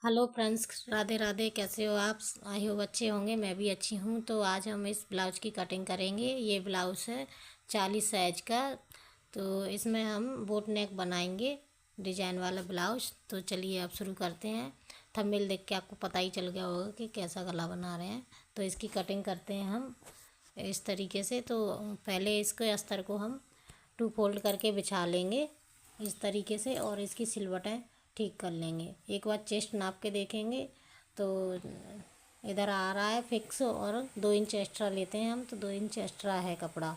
Hello friends, Radhe Radhe. कैसे हो आप? आई हो अच्छे होंगे। मैं भी अच्छी हूँ। तो आज हम इस ब्लाउज की कटिंग करेंगे। ये ब्लाउज है 40 साइज का। तो इसमें हम बोट नेक बनाएंगे, डिजाइन वाला ब्लाउज। तो चलिए अब शुरू करते हैं। थंबनेल देख के आपको पता ही चल गया होगा कि कैसा गला बना रहे हैं। तो इसकी कटिंग करते हैं हम इस तरीके से। तो पहले इसके अस्तर को हम 2 फोल्ड करके बिछा लेंगे इस तरीके से, और इसकी सिलवटें ठीक कर लेंगे। एक बार चेस्ट नाप के देखेंगे तो इधर आ रहा है फिक्स, और 2 इंच एक्स्ट्रा लेते हैं हम, तो 2 इंच एक्स्ट्रा है कपड़ा।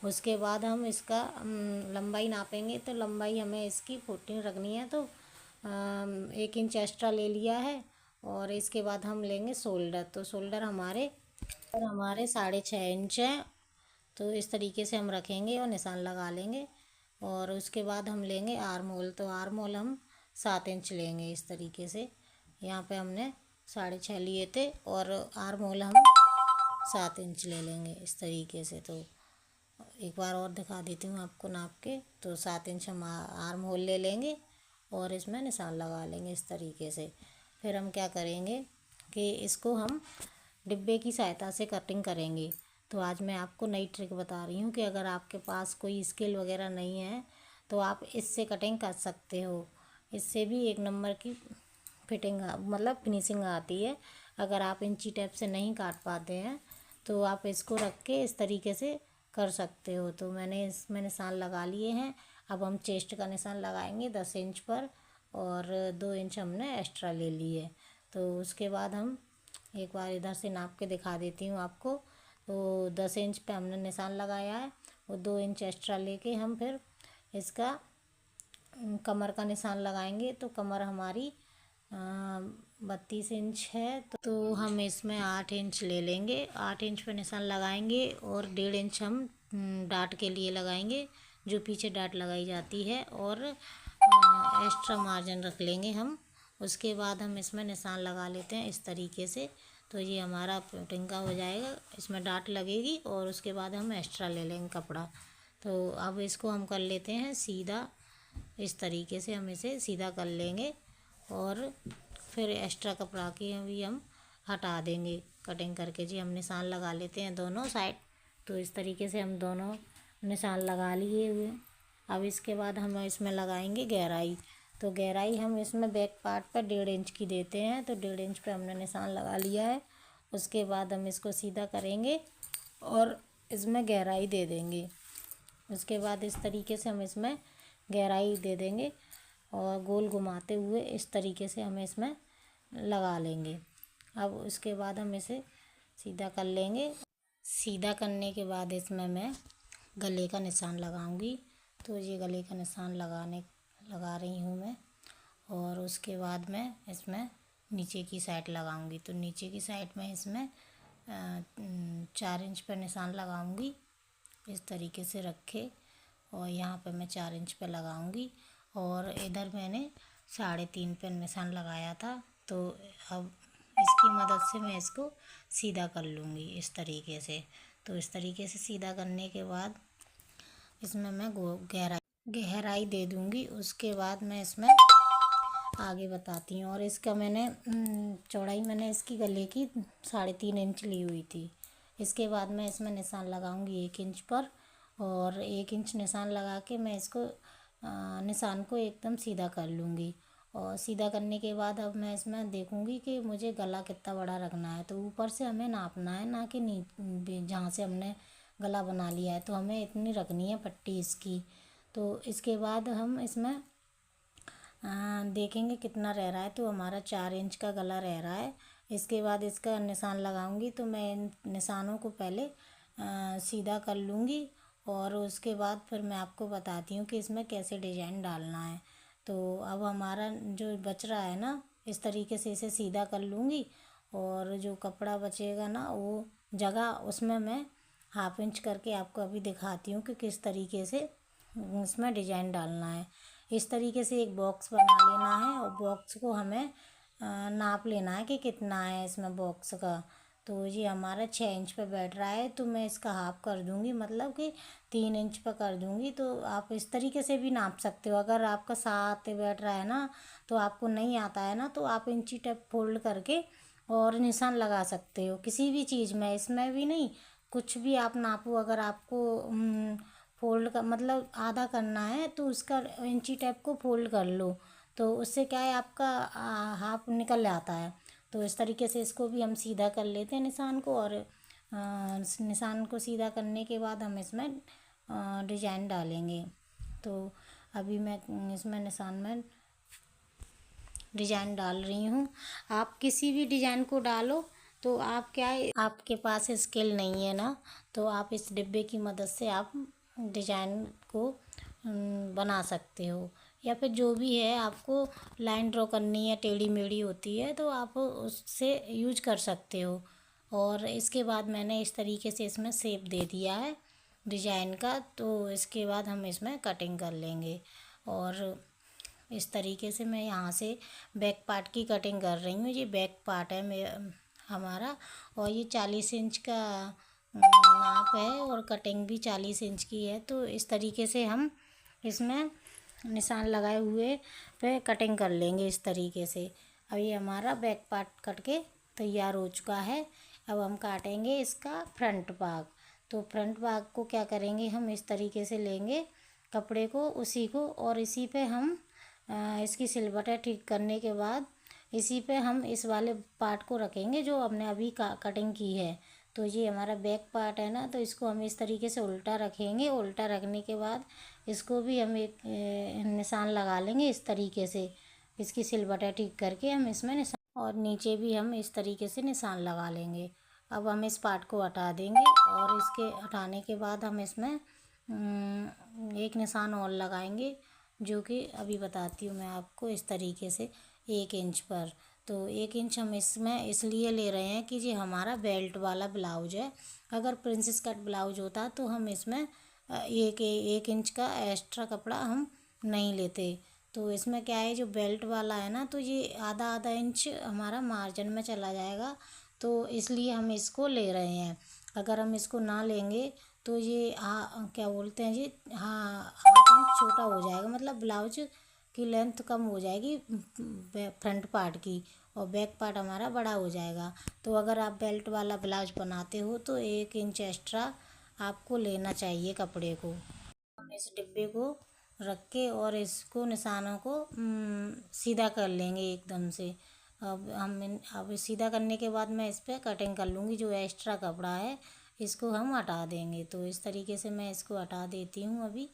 उसके बाद हम इसका लंबाई नापेंगे। तो लंबाई हमें इसकी 14 रखनी है, तो 1 इंच एक्स्ट्रा ले लिया है। और इसके बाद हम लेंगे शोल्डर। तो शोल्डर हमारे 6.5 इंच है। तो इस तरीके से हम रखेंगे और निशान लगा लेंगे। और उसके बाद हम लेंगे आर्म होल। तो आर्म होल हम 7 इंच लेंगे इस तरीके से। यहाँ पे हमने 6.5 लिए थे, और आर्म होल हम 7 इंच ले लेंगे इस तरीके से। तो एक बार और दिखा देती हूँ आपको नाप के। तो 7 इंच हम आर्म होल ले लेंगे और इसमें निशान लगा लेंगे इस तरीके से। फिर हम क्या करेंगे कि इसको हम डिब्बे की सहायता से कटिंग करेंगे। तो आज मैं आपको नई ट्रिक बता रही हूँ कि अगर आपके पास कोई स्केल वगैरह नहीं है तो आप इससे कटिंग कर सकते हो। इससे भी एक नंबर की फिटिंग मतलब फिनिशिंग आती है। अगर आप इंची टेप से नहीं काट पाते हैं तो आप इसको रख के इस तरीके से कर सकते हो। तो मैंने इसमें निशान लगा लिए हैं। अब हम चेस्ट का निशान लगाएंगे 10 इंच पर, और 2 इंच हमने एक्स्ट्रा ले लिए। तो उसके बाद हम एक बार इधर से नाप के दिखा देती हूँ आपको। तो 10 इंच पे हमने निशान लगाया है, वो 2 इंच एक्स्ट्रा लेके हम फिर इसका कमर का निशान लगाएंगे। तो कमर हमारी 32 इंच है। तो हम इसमें 8 इंच ले लेंगे। 8 इंच पे निशान लगाएंगे, और 1.5 इंच हम डाट के लिए लगाएंगे, जो पीछे डाट लगाई जाती है। और एक्स्ट्रा मार्जिन रख लेंगे हम। उसके बाद हम इसमें निशान लगा लेते हैं इस तरीके से। तो ये हमारा फिटिंग का हो जाएगा। इसमें डाट लगेगी, और उसके बाद हम एक्स्ट्रा ले लेंगे कपड़ा। तो अब इसको हम कर लेते हैं सीधा। इस तरीके से हम इसे सीधा कर लेंगे, और फिर एक्स्ट्रा कपड़ा की भी हम हटा देंगे कटिंग करके। जी हम निशान लगा लेते हैं दोनों साइड। तो इस तरीके से हम दोनों निशान लगा लिए हुए। अब इसके बाद हम इसमें लगाएंगे गहराई। तो गहराई हम इसमें बैक पार्ट पर 1.5 इंच की देते हैं। तो 1.5 इंच पे हमने निशान लगा लिया है। उसके बाद हम इसको सीधा करेंगे और इसमें गहराई दे देंगे। उसके बाद इस तरीके से हम इसमें गहराई दे देंगे, और गोल घुमाते हुए इस तरीके से हम इसमें लगा लेंगे। अब उसके बाद हम इसे सीधा कर लेंगे। सीधा करने के बाद इसमें मैं गले का निशान लगाऊंगी। तो ये गले का निशान लगा रही हूँ मैं। और उसके बाद मैं इसमें नीचे की साइड लगाऊंगी। तो नीचे की साइड में इसमें 4 इंच पर निशान लगाऊंगी इस तरीके से रखे। और यहाँ पे मैं 4 इंच पे लगाऊंगी, और इधर मैंने 3.5 पे निशान लगाया था। तो अब इसकी मदद से मैं इसको सीधा कर लूँगी इस तरीके से। तो इस तरीके से सीधा करने के बाद इसमें मैं गहराई दे दूँगी। उसके बाद मैं इसमें आगे बताती हूँ। और इसका मैंने चौड़ाई मैंने इसकी गले की 3.5 इंच ली हुई थी। इसके बाद मैं इसमें निशान लगाऊंगी 1 इंच पर, और 1 इंच निशान लगा के मैं इसको निशान को एकदम सीधा कर लूँगी। और सीधा करने के बाद अब मैं इसमें देखूँगी कि मुझे गला कितना बड़ा रखना है। तो ऊपर से हमें नापना है, ना कि जहाँ से हमने गला बना लिया है। तो हमें इतनी रखनी है पट्टी इसकी। तो इसके बाद हम इसमें देखेंगे कितना रह रहा है। तो हमारा 4 इंच का गला रह रहा है। इसके बाद इसका निशान लगाऊंगी। तो मैं इन निशानों को पहले सीधा कर लूँगी, और उसके बाद फिर मैं आपको बताती हूँ कि इसमें कैसे डिजाइन डालना है। तो अब हमारा जो बच रहा है ना, इस तरीके से इसे सीधा कर लूँगी। और जो कपड़ा बचेगा ना, वो जगह उसमें मैं 1/2 इंच करके आपको अभी दिखाती हूँ कि किस तरीके से इसमें डिजाइन डालना है। इस तरीके से एक बॉक्स बना लेना है, और बॉक्स को हमें नाप लेना है कि कितना है इसमें बॉक्स का। तो ये हमारा 6 इंच पे बैठ रहा है, तो मैं इसका हाफ कर दूँगी, मतलब कि 3 इंच पे कर दूँगी। तो आप इस तरीके से भी नाप सकते हो। अगर आपका 7 पे बैठ रहा है ना, तो आपको नहीं आता है ना, तो आप इंची टेप फोल्ड करके और निशान लगा सकते हो किसी भी चीज़ में। इसमें भी नहीं, कुछ भी आप नापो। अगर आपको फोल्ड का मतलब आधा करना है, तो उसका इंची टेप को फोल्ड कर लो, तो उससे क्या है, आपका हाफ निकल आता है। तो इस तरीके से इसको भी हम सीधा कर लेते हैं निशान को, और निशान को सीधा करने के बाद हम इसमें डिजाइन डालेंगे। तो अभी मैं इसमें निशान में डिजाइन डाल रही हूँ। आप किसी भी डिजाइन को डालो, तो आप क्या है, आपके पास स्केल नहीं है ना, तो आप इस डिब्बे की मदद से आप डिजाइन को बना सकते हो। या फिर जो भी है, आपको लाइन ड्रॉ करनी है, टेढ़ी मेढ़ी होती है, तो आप उससे यूज कर सकते हो। और इसके बाद मैंने इस तरीके से इसमें शेप दे दिया है डिजाइन का। तो इसके बाद हम इसमें कटिंग कर लेंगे। और इस तरीके से मैं यहाँ से बैक पार्ट की कटिंग कर रही हूँ। ये बैक पार्ट है हमारा, और ये 40 इंच का नाप है, और कटिंग भी 40 इंच की है। तो इस तरीके से हम इसमें निशान लगाए हुए पे कटिंग कर लेंगे इस तरीके से। अब ये हमारा बैक पार्ट कट के तैयार हो चुका है। अब हम काटेंगे इसका फ्रंट भाग। तो फ्रंट भाग को क्या करेंगे, हम इस तरीके से लेंगे कपड़े को, उसी को, और इसी पे हम इसकी सिलबटें ठीक करने के बाद इसी पे हम इस वाले पार्ट को रखेंगे जो हमने अभी कटिंग की है। तो ये हमारा बैक पार्ट है ना, तो इसको हम इस तरीके से उल्टा रखेंगे। उल्टा रखने के बाद इसको भी हम एक निशान लगा लेंगे इस तरीके से। इसकी सिलबटें ठीक करके हम इसमें निशान, और नीचे भी हम इस तरीके से निशान लगा लेंगे। अब हम इस पार्ट को हटा देंगे, और इसके हटाने के बाद हम इसमें एक निशान और लगाएंगे, जो कि अभी बताती हूँ मैं आपको। इस तरीके से 1 इंच पर। तो 1 इंच हम इसमें इसलिए ले रहे हैं कि ये हमारा बेल्ट वाला ब्लाउज है। अगर प्रिंसेस कट ब्लाउज होता तो हम इसमें 1 इंच का एक्स्ट्रा कपड़ा हम नहीं लेते। तो इसमें क्या है, जो बेल्ट वाला है ना, तो ये आधा आधा इंच हमारा मार्जिन में चला जाएगा, तो इसलिए हम इसको ले रहे हैं। अगर हम इसको ना लेंगे तो ये क्या बोलते हैं जी, हाँ, हाफ इंच छोटा हो जाएगा, मतलब ब्लाउज की लेंथ कम हो जाएगी फ्रंट पार्ट की, और बैक पार्ट हमारा बड़ा हो जाएगा। तो अगर आप बेल्ट वाला ब्लाउज बनाते हो तो 1 इंच एक्स्ट्रा आपको लेना चाहिए कपड़े को। हम इस डिब्बे को रख के और इसको निशानों को सीधा कर लेंगे एकदम से। अब सीधा करने के बाद मैं इस पर कटिंग कर लूँगी। जो एक्स्ट्रा कपड़ा है इसको हम हटा देंगे। तो इस तरीके से मैं इसको हटा देती हूँ अभी,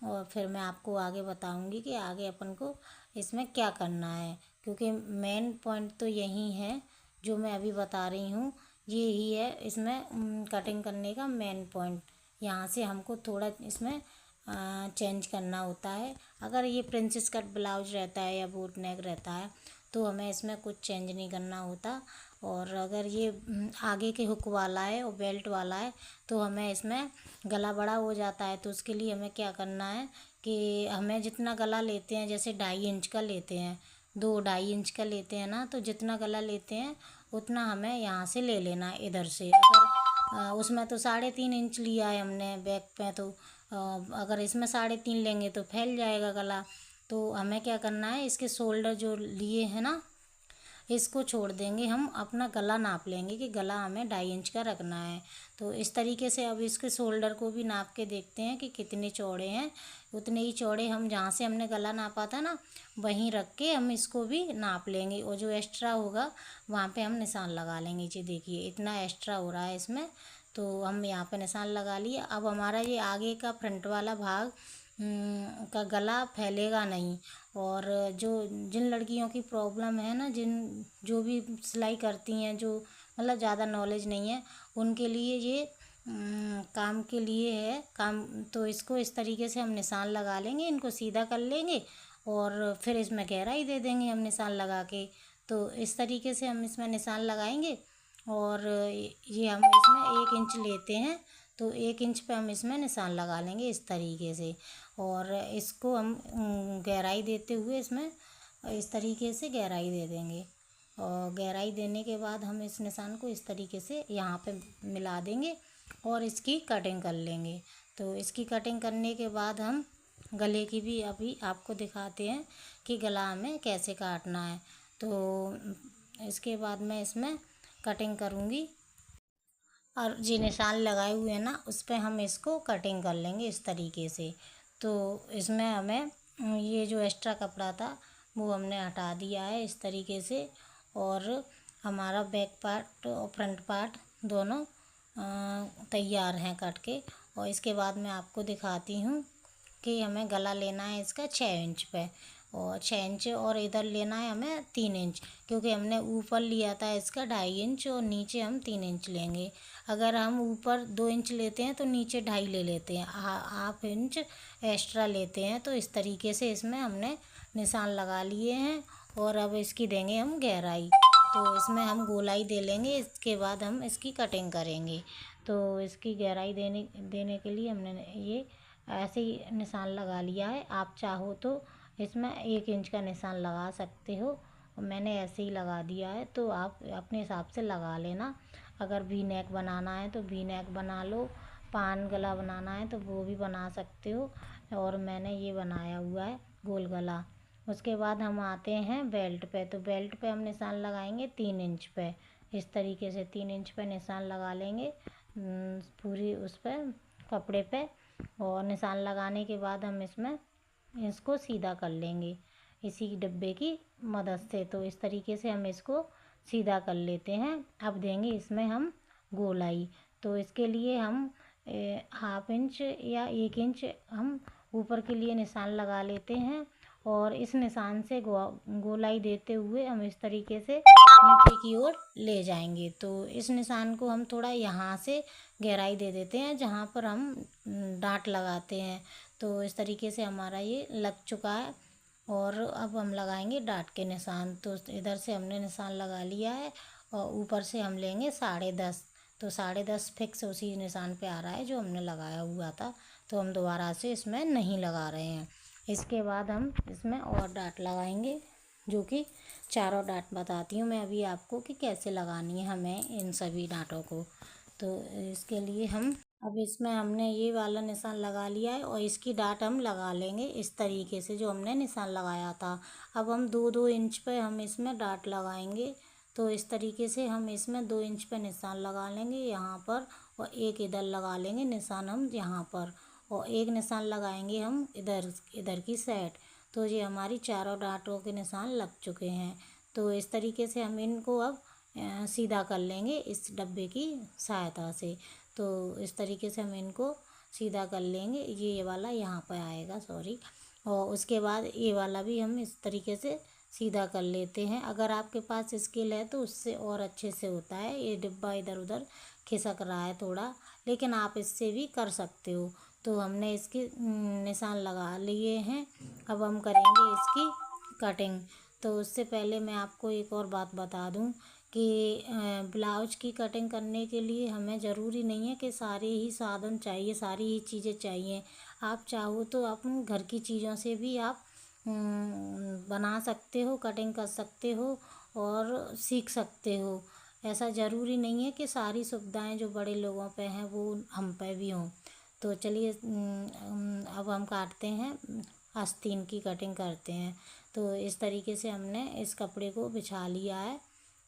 और फिर मैं आपको आगे बताऊँगी कि आगे अपन को इसमें क्या करना है, क्योंकि मेन पॉइंट तो यही है जो मैं अभी बता रही हूँ। ये ही है इसमें कटिंग करने का मेन पॉइंट। यहाँ से हमको थोड़ा इसमें चेंज करना होता है। अगर ये प्रिंसेस कट ब्लाउज रहता है या बोट नेक रहता है तो हमें इसमें कुछ चेंज नहीं करना होता। और अगर ये आगे के हुक वाला है और बेल्ट वाला है तो हमें इसमें गला बड़ा हो जाता है। तो उसके लिए हमें क्या करना है कि हमें जितना गला लेते हैं, जैसे 2.5 इंच का लेते हैं, 2-2.5 इंच का लेते हैं ना, तो जितना गला लेते हैं उतना हमें यहाँ से ले लेना है इधर से। अगर उसमें तो 3.5 इंच लिया है हमने बैक पे, तो अगर इसमें 3.5 लेंगे तो फैल जाएगा गला। तो हमें क्या करना है, इसके शोल्डर जो लिए हैं ना, इसको छोड़ देंगे। हम अपना गला नाप लेंगे कि गला हमें 2.5 इंच का रखना है। तो इस तरीके से अब इसके शोल्डर को भी नाप के देखते हैं कि कितने चौड़े हैं। उतने ही चौड़े हम जहाँ से हमने गला नापा था ना, वहीं रख के हम इसको भी नाप लेंगे, और जो एक्स्ट्रा होगा वहाँ पे हम निशान लगा लेंगे। जी देखिए, इतना एक्स्ट्रा हो रहा है इसमें, तो हम यहाँ पे निशान लगा लिए। अब हमारा ये आगे का फ्रंट वाला भाग का गला फैलेगा नहीं। और जो जिन लड़कियों की प्रॉब्लम है ना, जो भी सिलाई करती हैं, जो मतलब ज़्यादा नॉलेज नहीं है, उनके लिए ये काम के लिए है काम। तो इसको इस तरीके से हम निशान लगा लेंगे, इनको सीधा कर लेंगे, और फिर इसमें गहराई दे देंगे हम निशान लगा के। तो इस तरीके से हम इसमें निशान लगाएंगे, और ये हम इसमें 1 इंच लेते हैं, तो 1 इंच पे हम इसमें निशान लगा लेंगे इस तरीके से। और इसको हम गहराई देते हुए इसमें इस तरीके से गहराई दे देंगे। और गहराई देने के बाद हम इस निशान को इस तरीके से यहाँ पे मिला देंगे और इसकी कटिंग कर लेंगे। तो इसकी कटिंग करने के बाद हम गले की भी अभी आपको दिखाते हैं कि गला हमें कैसे काटना है। तो इसके बाद मैं इसमें कटिंग करूँगी और जो निशान लगाए हुए हैं ना उस पर हम इसको कटिंग कर लेंगे इस तरीके से। तो इसमें हमें ये जो एक्स्ट्रा कपड़ा था वो हमने हटा दिया है इस तरीके से, और हमारा बैक पार्ट और फ्रंट पार्ट दोनों तैयार हैं कट के। और इसके बाद मैं आपको दिखाती हूँ कि हमें गला लेना है इसका 6 इंच पे, और 6 इंच, और इधर लेना है हमें 3 इंच, क्योंकि हमने ऊपर लिया था इसका 2.5 इंच और नीचे हम 3 इंच लेंगे। अगर हम ऊपर 2 इंच लेते हैं तो नीचे 2.5 ले लेते हैं, हाफ इंच एक्स्ट्रा लेते हैं। तो इस तरीके से इसमें हमने निशान लगा लिए हैं और अब इसकी देंगे हम गहराई। तो इसमें हम गोलाई दे लेंगे, इसके बाद हम इसकी कटिंग करेंगे। तो इसकी गहराई देने के लिए हमने ये ऐसे ही निशान लगा लिया है। आप चाहो तो इसमें 1 इंच का निशान लगा सकते हो, मैंने ऐसे ही लगा दिया है। तो आप अपने हिसाब से लगा लेना। अगर वी नेक बनाना है तो वी नेक बना लो, पान गला बनाना है तो वो भी बना सकते हो, और मैंने ये बनाया हुआ है गोल गला। उसके बाद हम आते हैं बेल्ट पे। तो बेल्ट पे हम निशान लगाएंगे 3 इंच पे, इस तरीके से 3 इंच पे निशान लगा लेंगे पूरी उस पर कपड़े पे। और निशान लगाने के बाद हम इसमें इसको सीधा कर लेंगे इसी डिब्बे की मदद से। तो इस तरीके से हम इसको सीधा कर लेते हैं। अब देंगे इसमें हम गोलाई। तो इसके लिए हम हाफ इंच या 1 इंच हम ऊपर के लिए निशान लगा लेते हैं, और इस निशान से गोलाई देते हुए हम इस तरीके से नीचे की ओर ले जाएंगे। तो इस निशान को हम थोड़ा यहाँ से गहराई दे देते हैं जहाँ पर हम डाट लगाते हैं। तो इस तरीके से हमारा ये लग चुका है, और अब हम लगाएंगे डाट के निशान। तो इधर से हमने निशान लगा लिया है और ऊपर से हम लेंगे 10.5। तो 10.5 फिक्स उसी निशान पे आ रहा है जो हमने लगाया हुआ था, तो हम दोबारा से इसमें नहीं लगा रहे हैं। इसके बाद हम इसमें और डाट लगाएंगे, जो कि चारों डाट बताती हूँ मैं अभी आपको कि कैसे लगानी है हमें इन सभी डाटों को। तो इसके लिए हम अब इसमें हमने ये वाला निशान लगा लिया है और इसकी डाट हम लगा लेंगे इस तरीके से जो हमने निशान लगाया था। अब हम 2-2 इंच पे हम इसमें डाट लगाएंगे। तो इस तरीके से हम इसमें 2 इंच पे निशान लगा लेंगे यहाँ पर, और एक इधर लगा लेंगे निशान हम यहाँ पर, और एक निशान लगाएंगे हम इधर की साइड। तो ये हमारी चारों डाटों के निशान लग चुके हैं। तो इस तरीके से हम इनको अब सीधा कर लेंगे इस डब्बे की सहायता से। तो इस तरीके से हम इनको सीधा कर लेंगे। ये वाला यहाँ पर आएगा, सॉरी। और उसके बाद ये वाला भी हम इस तरीके से सीधा कर लेते हैं। अगर आपके पास स्केल है तो उससे और अच्छे से होता है। ये डिब्बा इधर उधर खिसक रहा है थोड़ा, लेकिन आप इससे भी कर सकते हो। तो हमने इसके निशान लगा लिए हैं। अब हम करेंगे इसकी कटिंग। तो उससे पहले मैं आपको एक और बात बता दूं कि ब्लाउज की कटिंग करने के लिए हमें ज़रूरी नहीं है कि सारे ही साधन चाहिए, सारी ही चीज़ें चाहिए। आप चाहो तो अपने घर की चीज़ों से भी आप बना सकते हो, कटिंग कर सकते हो और सीख सकते हो। ऐसा ज़रूरी नहीं है कि सारी सुविधाएं जो बड़े लोगों पे हैं वो हम पे भी हों। तो चलिए अब हम काटते हैं, आस्तीन की कटिंग करते हैं। तो इस तरीके से हमने इस कपड़े को बिछा लिया है,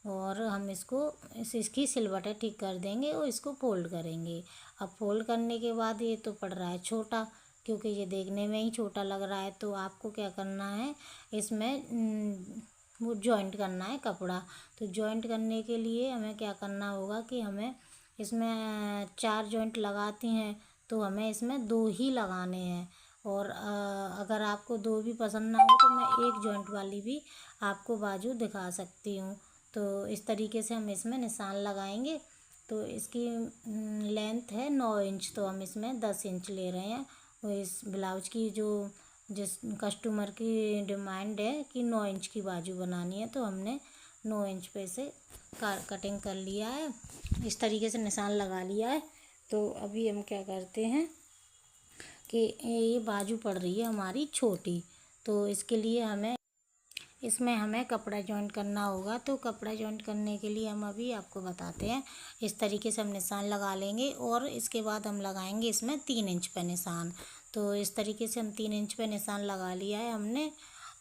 और हम इसकी सिलवटें ठीक कर देंगे और इसको फोल्ड करेंगे। अब फोल्ड करने के बाद ये तो पड़ रहा है छोटा, क्योंकि ये देखने में ही छोटा लग रहा है। तो आपको क्या करना है, इसमें वो जॉइंट करना है कपड़ा। तो जॉइंट करने के लिए हमें क्या करना होगा कि हमें इसमें 4 जॉइंट लगाती हैं, तो हमें इसमें 2 ही लगाने हैं। और अगर आपको 2 भी पसंद ना हो तो मैं 1 जॉइंट वाली भी आपको बाजू दिखा सकती हूँ। तो इस तरीके से हम इसमें निशान लगाएंगे। तो इसकी लेंथ है 9 इंच, तो हम इसमें 10 इंच ले रहे हैं। और इस ब्लाउज की जिस कस्टमर की डिमांड है कि 9 इंच की बाजू बनानी है, तो हमने 9 इंच पे से कटिंग कर लिया है, इस तरीके से निशान लगा लिया है। तो अभी हम क्या करते हैं कि ये बाजू पड़ रही है हमारी छोटी, तो इसके लिए हमें इसमें हमें कपड़ा जॉइंट करना होगा। तो कपड़ा जॉइंट करने के लिए हम अभी आपको बताते हैं। इस तरीके से हम निशान लगा लेंगे और इसके बाद हम लगाएंगे इसमें 3 इंच पे निशान। तो इस तरीके से हम 3 इंच पे निशान लगा लिया है हमने।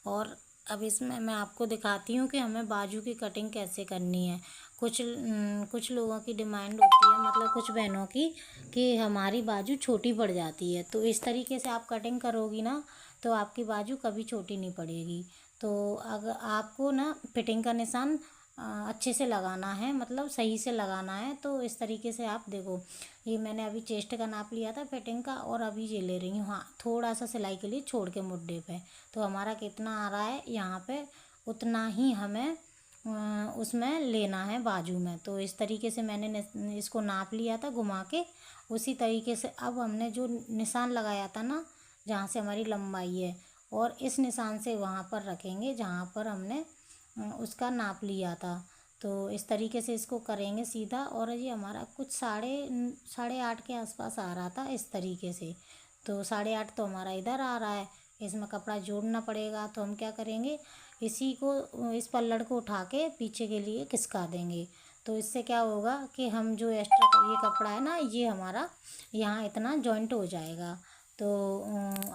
और अब इसमें मैं आपको दिखाती हूँ कि हमें बाजू की कटिंग कैसे करनी है। कुछ लोगों की डिमांड होती है, मतलब कुछ बहनों की, कि हमारी बाजू छोटी पड़ जाती है। तो इस तरीके से आप कटिंग करोगी ना तो आपकी बाजू कभी छोटी नहीं पड़ेगी। तो अगर आपको ना फिटिंग का निशान अच्छे से लगाना है, मतलब सही से लगाना है। तो इस तरीके से आप देखो, ये मैंने अभी चेस्ट का नाप लिया था फिटिंग का, और अभी ये ले रही हूँ। हाँ, थोड़ा सा सिलाई के लिए छोड़ के मुड्ढे पे। तो हमारा कितना आ रहा है यहाँ पे, उतना ही हमें उसमें लेना है बाजू में। तो इस तरीके से मैंने इसको नाप लिया था घुमा के। उसी तरीके से अब हमने जो निशान लगाया था ना, जहाँ से हमारी लंबाई है, और इस निशान से वहाँ पर रखेंगे जहाँ पर हमने उसका नाप लिया था। तो इस तरीके से इसको करेंगे सीधा। और ये हमारा कुछ साढ़े आठ के आसपास आ रहा था इस तरीके से। तो 8.5 तो हमारा इधर आ रहा है, इसमें कपड़ा जोड़ना पड़ेगा। तो हम क्या करेंगे, इसी को, इस पल्लड़ को उठा के पीछे के लिए खिसका देंगे। तो इससे क्या होगा कि हम जो एक्स्ट्रा ये कपड़ा है ना, ये हमारा यहाँ इतना जॉइंट हो जाएगा। तो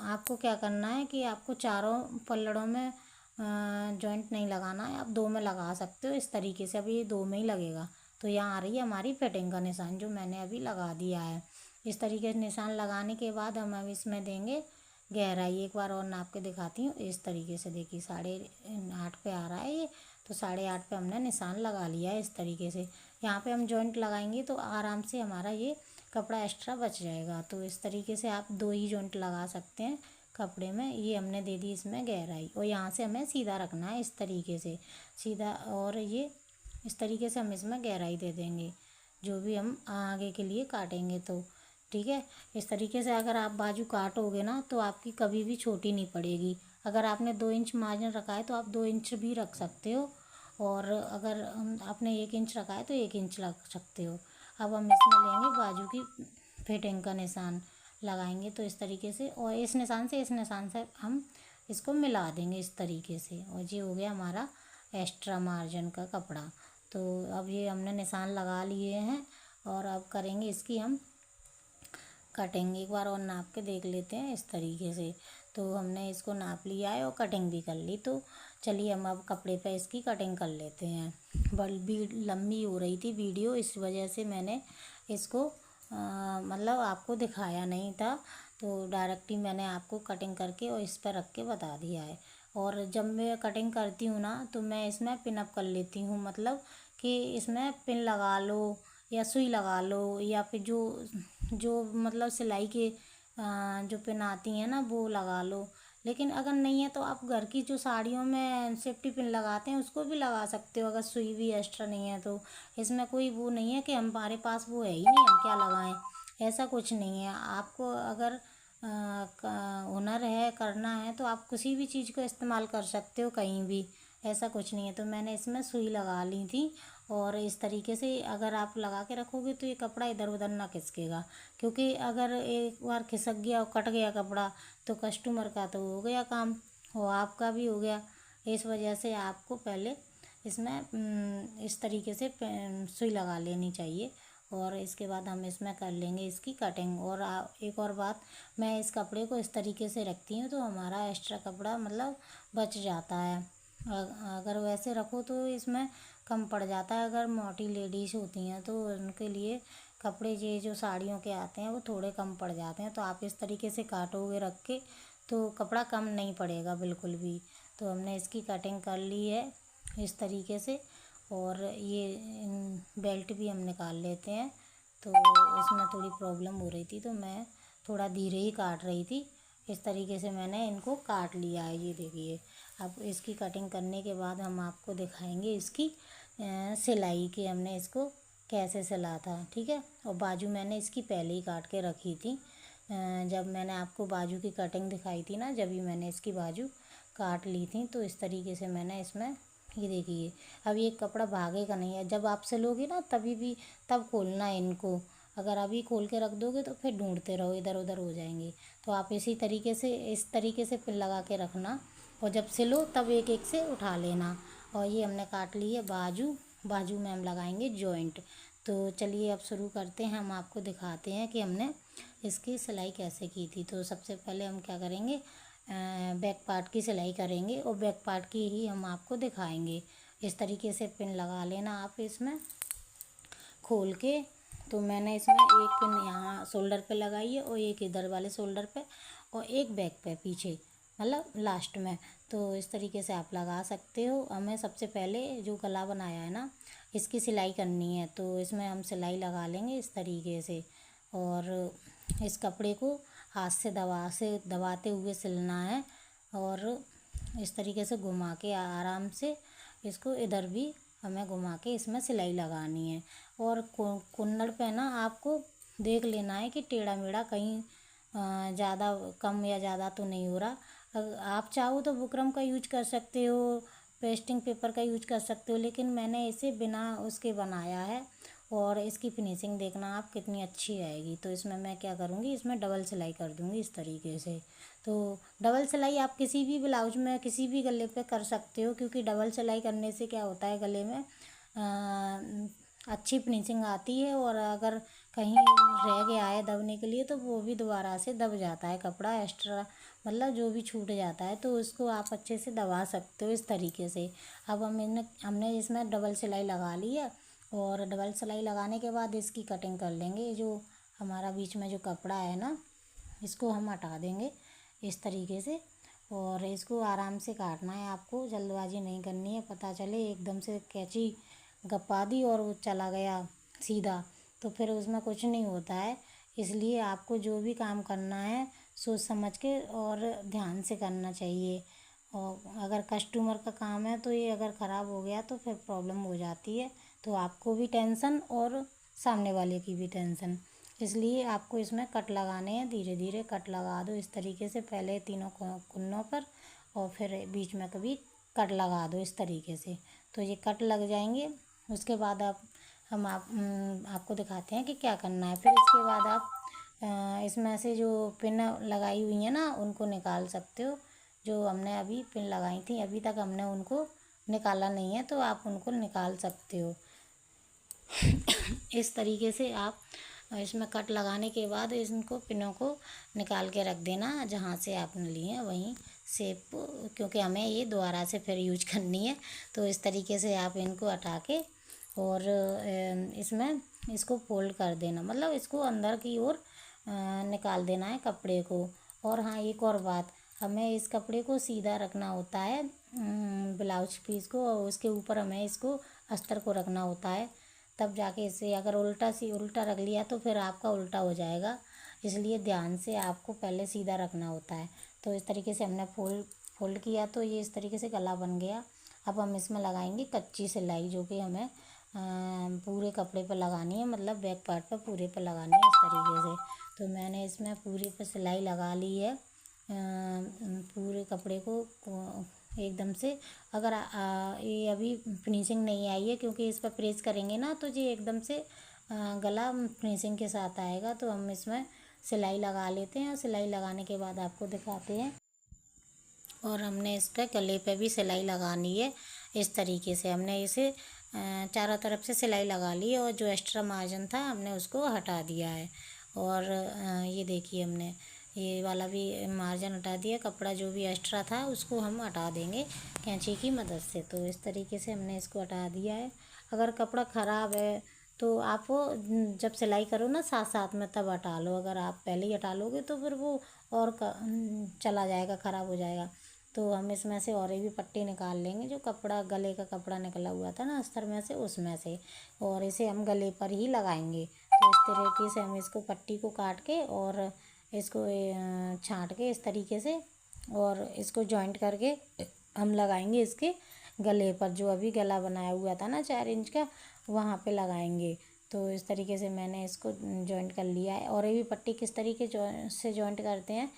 आपको क्या करना है कि आपको चारों पल्लड़ों में जॉइंट नहीं लगाना है, आप 2 में लगा सकते हो इस तरीके से। अभी ये 2 में ही लगेगा। तो यहाँ आ रही है हमारी फिटिंग का निशान, जो मैंने अभी लगा दिया है। इस तरीके से निशान लगाने के बाद हम अब इसमें देंगे गहराई। एक बार और नाप के दिखाती हूँ। इस तरीके से देखिए 8.5 पे आ रहा है ये। तो 8.5 पे हमने निशान लगा लिया है इस तरीके से। यहाँ पे हम जॉइंट लगाएंगे तो आराम से हमारा ये कपड़ा एक्स्ट्रा बच जाएगा। तो इस तरीके से आप 2 ही जॉइंट लगा सकते हैं कपड़े में। ये हमने दे दी इसमें गहराई, और यहाँ से हमें सीधा रखना है इस तरीके से सीधा। और ये इस तरीके से हम इसमें गहराई दे देंगे, जो भी हम आगे के लिए काटेंगे। तो ठीक है, इस तरीके से अगर आप बाजू काटोगे ना तो आपकी कभी भी छोटी नहीं पड़ेगी। अगर आपने 2 इंच मार्जिन रखा है तो आप 2 इंच भी रख सकते हो, और अगर आपने 1 इंच रखा है तो 1 इंच रख सकते हो। अब हम इसमें लेंगे बाजू की फिटिंग का निशान लगाएंगे। तो इस तरीके से, और इस निशान से हम इसको मिला देंगे इस तरीके से। और ये हो गया हमारा एक्स्ट्रा मार्जिन का कपड़ा। तो अब ये हमने निशान लगा लिए हैं, और अब करेंगे इसकी हम कटिंग। एक बार और नाप के देख लेते हैं इस तरीके से। तो हमने इसको नाप लिया है और कटिंग भी कर ली। तो चलिए हम अब कपड़े पे इसकी कटिंग कर लेते हैं। बड़ी लंबी हो रही थी वीडियो, इस वजह से मैंने इसको मतलब आपको दिखाया नहीं था। तो डायरेक्टली मैंने आपको कटिंग करके और इस पर रख के बता दिया है। और जब मैं कटिंग करती हूँ ना तो मैं इसमें पिन अप कर लेती हूँ, मतलब कि इसमें पिन लगा लो या सुई लगा लो, या फिर जो मतलब सिलाई के जो पिन आती हैं ना वो लगा लो। लेकिन अगर नहीं है तो आप घर की जो साड़ियों में सेफ्टी पिन लगाते हैं उसको भी लगा सकते हो, अगर सुई भी एक्स्ट्रा नहीं है तो। इसमें कोई वो नहीं है कि हमारे पास वो है ही नहीं हम क्या लगाएं, ऐसा कुछ नहीं है। आपको अगर हुनर है, करना है, तो आप किसी भी चीज़ को इस्तेमाल कर सकते हो कहीं भी, ऐसा कुछ नहीं है। तो मैंने इसमें सुई लगा ली थी। और इस तरीके से अगर आप लगा के रखोगे तो ये कपड़ा इधर उधर ना खिसकेगा, क्योंकि अगर एक बार खिसक गया और कट गया कपड़ा तो कस्टमर का तो हो गया काम, और आपका भी हो गया। इस वजह से आपको पहले इसमें इस तरीके से सुई लगा लेनी चाहिए। और इसके बाद हम इसमें कर लेंगे इसकी कटिंग। और एक और बात, मैं इस कपड़े को इस तरीके से रखती हूँ तो हमारा एक्स्ट्रा कपड़ा मतलब बच जाता है। अगर वैसे रखो तो इसमें कम पड़ जाता है। अगर मोटी लेडीज़ होती हैं तो उनके लिए कपड़े ये जो साड़ियों के आते हैं वो थोड़े कम पड़ जाते हैं। तो आप इस तरीके से काटोगे रख के तो कपड़ा कम नहीं पड़ेगा बिल्कुल भी। तो हमने इसकी कटिंग कर ली है इस तरीके से। और ये बेल्ट भी हम निकाल लेते हैं। तो इसमें थोड़ी प्रॉब्लम हो रही थी तो मैं थोड़ा धीरे ही काट रही थी। इस तरीके से मैंने इनको काट लिया है, ये देखिए। अब इसकी कटिंग करने के बाद हम आपको दिखाएंगे इसकी सिलाई, कि हमने इसको कैसे सिला था, ठीक है। और बाजू मैंने इसकी पहले ही काट के रखी थी। जब मैंने आपको बाजू की कटिंग दिखाई थी ना, जब भी मैंने इसकी बाजू काट ली थी। तो इस तरीके से मैंने इसमें, ये देखिए, अब ये कपड़ा भागेगा नहीं है। जब आप सिलोगे ना तभी भी तब खोलना है इनको। अगर अभी खोल के रख दोगे तो फिर ढूंढते रहो, इधर उधर हो जाएंगे। तो आप इस तरीके से पिन लगा के रखना, और जब सिलो तब एक एक से उठा लेना। और ये हमने काट ली है बाजू। बाजू में हम लगाएंगे जॉइंट। तो चलिए अब शुरू करते हैं। हम आपको दिखाते हैं कि हमने इसकी सिलाई कैसे की थी। तो सबसे पहले हम क्या करेंगे, बैक पार्ट की सिलाई करेंगे और बैक पार्ट की ही हम आपको दिखाएंगे। इस तरीके से पिन लगा लेना आप इसमें खोल के। तो मैंने इसमें एक पिन यहाँ शोल्डर पे लगाई है और एक इधर वाले शोल्डर पे और एक बैक पे पीछे, मतलब लास्ट में। तो इस तरीके से आप लगा सकते हो। हमें सबसे पहले जो गला बनाया है ना, इसकी सिलाई करनी है। तो इसमें हम सिलाई लगा लेंगे इस तरीके से। और इस कपड़े को हाथ से दबाते हुए सिलना है। और इस तरीके से घुमा के आराम से इसको इधर भी हमें घुमा के इसमें सिलाई लगानी है। और कुन्नड़ पे ना आपको देख लेना है कि टेढ़ा मेढ़ा कहीं ज़्यादा कम या ज़्यादा तो नहीं हो रहा। आप चाहो तो बुकरम का यूज कर सकते हो, पेस्टिंग पेपर का यूज कर सकते हो, लेकिन मैंने इसे बिना उसके बनाया है। और इसकी फिनिशिंग देखना आप कितनी अच्छी आएगी। तो इसमें मैं क्या करूँगी, इसमें डबल सिलाई कर दूँगी इस तरीके से। तो डबल सिलाई आप किसी भी ब्लाउज में किसी भी गले पे कर सकते हो, क्योंकि डबल सिलाई करने से क्या होता है, गले में अच्छी फिनिशिंग आती है। और अगर कहीं रह गया है दबने के लिए तो वो भी दोबारा से दब जाता है कपड़ा, एक्स्ट्रा मतलब जो भी छूट जाता है तो उसको आप अच्छे से दबा सकते हो इस तरीके से। अब हमने इसमें डबल सिलाई लगा ली है। और डबल सिलाई लगाने के बाद इसकी कटिंग कर लेंगे। जो हमारा बीच में जो कपड़ा है ना, इसको हम हटा देंगे इस तरीके से। और इसको आराम से काटना है आपको, जल्दबाजी नहीं करनी है। पता चले एकदम से कैंची गप्पा दी और वो चला गया सीधा, तो फिर उसमें कुछ नहीं होता है। इसलिए आपको जो भी काम करना है सोच समझ के और ध्यान से करना चाहिए। और अगर कस्टमर का काम है तो ये अगर ख़राब हो गया तो फिर प्रॉब्लम हो जाती है। तो आपको भी टेंशन और सामने वाले की भी टेंशन। इसलिए आपको इसमें कट लगाने हैं, धीरे धीरे कट लगा दो इस तरीके से, पहले तीनों कुन्नों पर और फिर बीच में कभी कट लगा दो इस तरीके से। तो ये कट लग जाएंगे। उसके बाद आपको दिखाते हैं कि क्या करना है। फिर इसके बाद आप इसमें से जो पिन लगाई हुई है ना, उनको निकाल सकते हो। जो हमने अभी पिन लगाई थी, अभी तक हमने उनको निकाला नहीं है, तो आप उनको निकाल सकते हो। इस तरीके से आप इसमें कट लगाने के बाद इनको पिनों को निकाल के रख देना जहाँ से आपने लिए हैं वहीं शेप, क्योंकि हमें ये दोबारा से फिर यूज करनी है। तो इस तरीके से आप इनको हटा के और इसमें इसको फोल्ड कर देना, मतलब इसको अंदर की ओर निकाल देना है कपड़े को। और हाँ, एक और बात, हमें इस कपड़े को सीधा रखना होता है ब्लाउज पीस को, और उसके ऊपर हमें इसको अस्तर को रखना होता है। तब जाके इसे अगर उल्टा रख लिया तो फिर आपका उल्टा हो जाएगा। इसलिए ध्यान से आपको पहले सीधा रखना होता है। तो इस तरीके से हमने फोल्ड किया तो ये इस तरीके से गला बन गया। अब हम इसमें लगाएंगे कच्ची सिलाई, जो कि हमें पूरे कपड़े पर लगानी है, मतलब बैक पार्ट पर पूरे पर लगानी है इस तरीके से। तो मैंने इसमें पूरे पर सिलाई लगा ली है पूरे कपड़े को एकदम से। अगर ये अभी फिनिशिंग नहीं आई है, क्योंकि इस पर प्रेस करेंगे ना तो ये एकदम से गला फिनिशिंग के साथ आएगा। तो हम इसमें सिलाई लगा लेते हैं और सिलाई लगाने के बाद आपको दिखाते हैं। और हमने इसका गले पे भी सिलाई लगानी है इस तरीके से। हमने इसे चारों तरफ से सिलाई लगा ली है और जो एक्स्ट्रा मार्जिन था हमने उसको हटा दिया है। और ये देखिए, हमने ये वाला भी मार्जिन हटा दिया। कपड़ा जो भी एक्स्ट्रा था उसको हम हटा देंगे कैंची की मदद से। तो इस तरीके से हमने इसको हटा दिया है। अगर कपड़ा ख़राब है तो आप वो जब सिलाई करो ना साथ साथ में तब हटा लो। अगर आप पहले ही हटा लोगे तो फिर वो और चला जाएगा, ख़राब हो जाएगा। तो हम इसमें से और भी पट्टी निकाल लेंगे, जो कपड़ा गले का कपड़ा निकला हुआ था ना अस्तर में से, उसमें से। और इसे हम गले पर ही लगाएंगे। तो इस तरीके से हम इसको पट्टी को काट के और इसको छाँट के इस तरीके से और इसको जॉइंट करके हम लगाएंगे इसके गले पर। जो अभी गला बनाया हुआ था ना 4 इंच का, वहाँ पे लगाएंगे। तो इस तरीके से मैंने इसको जॉइंट कर लिया है। और ये भी पट्टी किस तरीके से जॉइंट करते हैं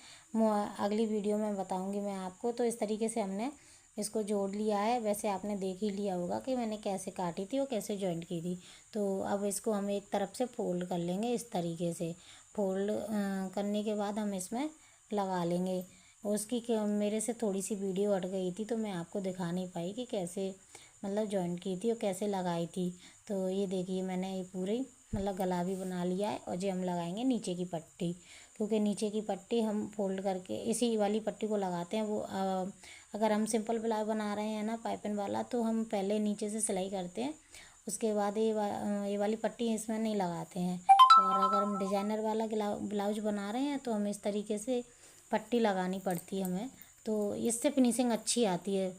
अगली वीडियो में बताऊंगी मैं आपको। तो इस तरीके से हमने इसको जोड़ लिया है। वैसे आपने देख ही लिया होगा कि मैंने कैसे काटी थी और कैसे जॉइंट की थी। तो अब इसको हम एक तरफ से फोल्ड कर लेंगे इस तरीके से। फोल्ड करने के बाद हम इसमें लगा लेंगे और उसकी मेरे से थोड़ी सी वीडियो हट गई थी, तो मैं आपको दिखा नहीं पाई कि कैसे मतलब जॉइंट की थी और कैसे लगाई थी। तो ये देखिए मैंने ये पूरी मतलब गला भी बना लिया है। और ये हम लगाएंगे नीचे की पट्टी, क्योंकि नीचे की पट्टी हम फोल्ड करके इसी वाली पट्टी को लगाते हैं। वो अगर हम सिंपल ब्लाउज बना रहे हैं ना पाइपिंग वाला, तो हम पहले नीचे से सिलाई करते हैं, उसके बाद ये वाली पट्टी इसमें नहीं लगाते हैं। और अगर हम डिजाइनर वाला ब्लाउज बना रहे हैं तो हम इस तरीके से पट्टी लगानी पड़ती है हमें, तो इससे फिनिशिंग अच्छी आती है।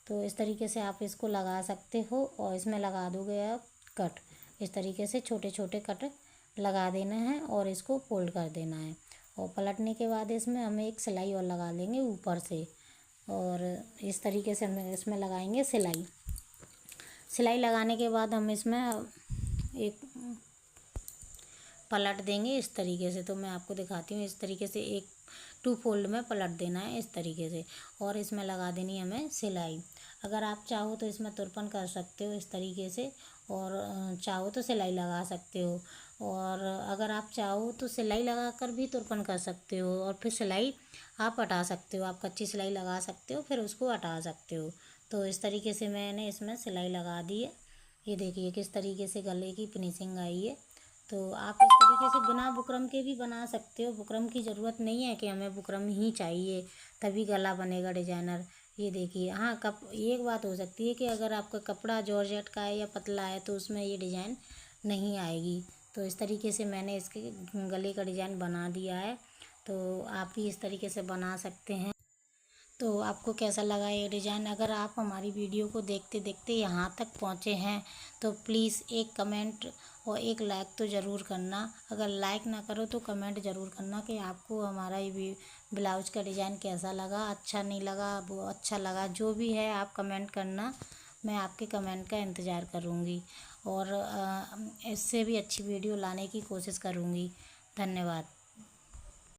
तो इस तरीके से आप इसको लगा सकते हो। और इसमें लगा दोगे आप कट, इस तरीके से छोटे छोटे कट लगा देना है और इसको फोल्ड कर देना है। और पलटने के बाद इसमें हमें एक सिलाई और लगा लेंगे ऊपर से, और इस तरीके से हम इसमें लगाएंगे सिलाई। सिलाई लगाने के बाद हम इसमें एक पलट देंगे इस तरीके से। तो मैं आपको दिखाती हूँ, इस तरीके से एक 2 फोल्ड में पलट देना है इस तरीके से, और इसमें लगा देनी है हमें सिलाई। अगर आप चाहो तो इसमें तुरपन कर सकते हो इस तरीके से, और चाहो तो सिलाई लगा सकते हो। और अगर आप चाहो तो सिलाई लगा कर भी तुरपन कर सकते हो, और फिर सिलाई आप हटा सकते हो। आप कच्ची सिलाई लगा सकते हो, फिर उसको हटा सकते हो। तो इस तरीके से मैंने इसमें सिलाई लगा दी है। ये देखिए किस तरीके से गले की फिनिशिंग आई है। तो आप इस तरीके से बिना बुकरम के भी बना सकते हो। बुकरम की ज़रूरत नहीं है कि हमें बुकरम ही चाहिए तभी गला बनेगा डिजाइनर। ये देखिए, हाँ एक बात हो सकती है कि अगर आपका कपड़ा जॉर्जेट का है या पतला है तो उसमें ये डिज़ाइन नहीं आएगी। तो इस तरीके से मैंने इसके गले का डिज़ाइन बना दिया है। तो आप भी इस तरीके से बना सकते हैं। तो आपको कैसा लगा ये डिज़ाइन? अगर आप हमारी वीडियो को देखते देखते यहाँ तक पहुँचे हैं तो प्लीज़ एक कमेंट और एक लाइक तो ज़रूर करना। अगर लाइक ना करो तो कमेंट ज़रूर करना कि आपको हमारा ये ब्लाउज का डिज़ाइन कैसा लगा, अच्छा नहीं लगा, वो अच्छा लगा, जो भी है आप कमेंट करना। मैं आपके कमेंट का इंतज़ार करूँगी और इससे भी अच्छी वीडियो लाने की कोशिश करूँगी। धन्यवाद।